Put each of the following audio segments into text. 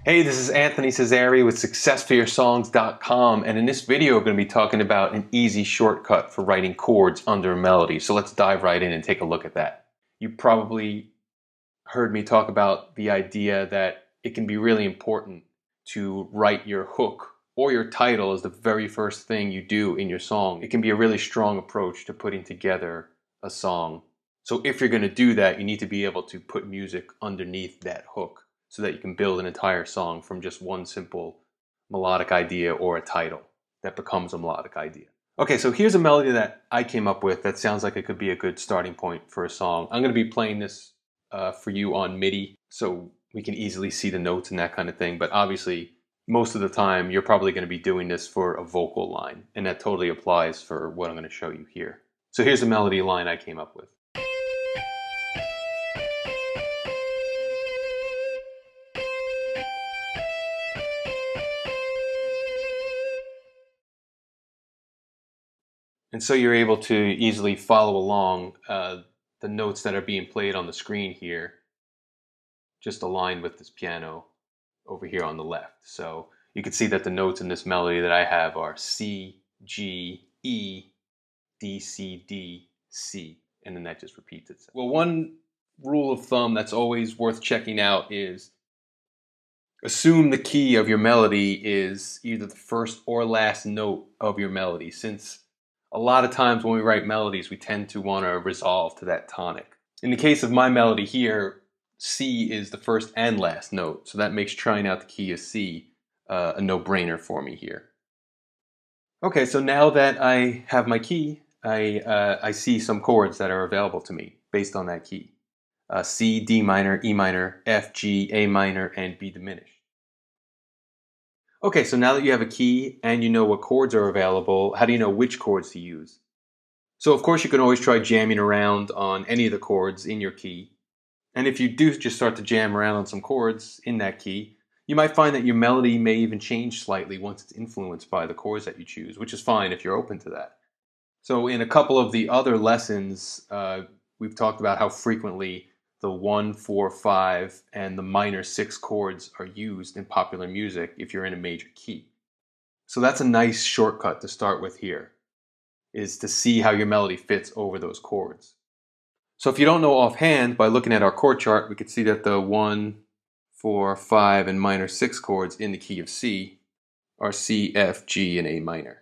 Hey, this is Anthony Cesari with SuccessForYourSongs.com, and in this video we're going to be talking about an easy shortcut for writing chords under a melody. So let's dive right in and take a look at that. You probably heard me talk about the idea that it can be really important to write your hook or your title as the very first thing you do in your song. It can be a really strong approach to putting together a song. So if you're going to do that, you need to be able to put music underneath that hook, so that you can build an entire song from just one simple melodic idea or a title that becomes a melodic idea. Okay, so here's a melody that I came up with that sounds like it could be a good starting point for a song. I'm going to be playing this for you on MIDI, so we can easily see the notes and that kind of thing, but obviously most of the time you're probably going to be doing this for a vocal line, and that totally applies for what I'm going to show you here. So here's a melody line I came up with. And so you're able to easily follow along the notes that are being played on the screen here, just aligned with this piano over here on the left. So you can see that the notes in this melody that I have are C, G, E, D, C, D, C, and then that just repeats itself. Well, one rule of thumb that's always worth checking out is assume the key of your melody is either the first or last note of your melody, since a lot of times when we write melodies, we tend to want to resolve to that tonic. In the case of my melody here, C is the first and last note, so that makes trying out the key of C a no-brainer for me here. Okay, so now that I have my key, I see some chords that are available to me based on that key. C, D minor, E minor, F, G, A minor, and B diminished. Okay, so now that you have a key and you know what chords are available, how do you know which chords to use? So of course you can always try jamming around on any of the chords in your key. And if you do just start to jam around on some chords in that key, you might find that your melody may even change slightly once it's influenced by the chords that you choose, which is fine if you're open to that. So in a couple of the other lessons, we've talked about how frequently the 1, 4, 5, and the minor 6 chords are used in popular music if you're in a major key. So that's a nice shortcut to start with here, is to see how your melody fits over those chords. So if you don't know offhand, by looking at our chord chart, we could see that the 1, 4, 5, and minor 6 chords in the key of C are C, F, G, and A minor.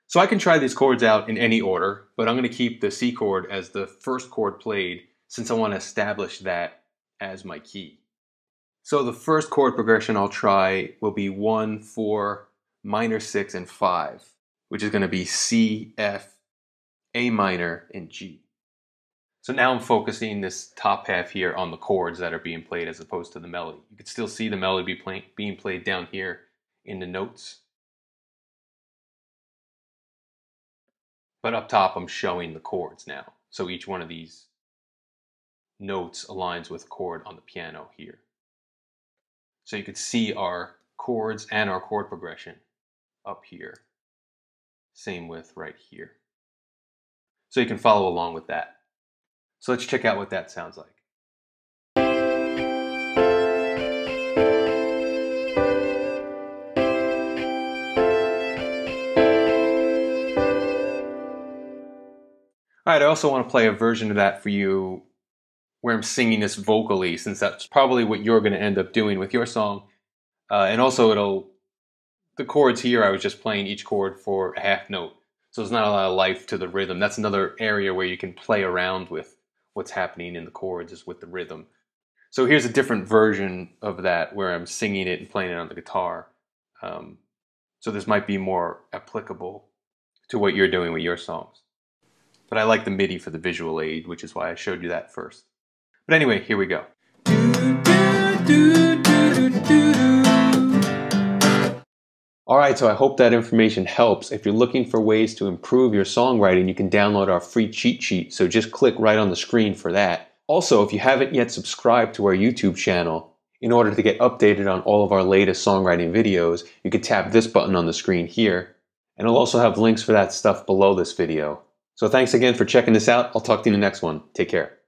So I can try these chords out in any order, but I'm going to keep the C chord as the first chord played, since I want to establish that as my key. So the first chord progression I'll try will be 1, 4, minor 6, and 5, which is going to be C, F, A minor, and G. So now I'm focusing this top half here on the chords that are being played as opposed to the melody. You can still see the melody being played down here in the notes. But up top I'm showing the chords now. So each one of these notes aligns with a chord on the piano here. So you could see our chords and our chord progression up here. Same with right here. So you can follow along with that. So let's check out what that sounds like. All right, I also want to play a version of that for you where I'm singing this vocally, since that's probably what you're going to end up doing with your song. And also the chords here, I was just playing each chord for a half note. So there's not a lot of life to the rhythm. That's another area where you can play around with what's happening in the chords, is with the rhythm. So here's a different version of that where I'm singing it and playing it on the guitar. So this might be more applicable to what you're doing with your songs. But I like the MIDI for the visual aid, which is why I showed you that first. But anyway, here we go. Alright, so I hope that information helps. If you're looking for ways to improve your songwriting, you can download our free cheat sheet, so just click right on the screen for that. Also, if you haven't yet subscribed to our YouTube channel, in order to get updated on all of our latest songwriting videos, you can tap this button on the screen here, and I'll also have links for that stuff below this video. So thanks again for checking this out. I'll talk to you in the next one. Take care.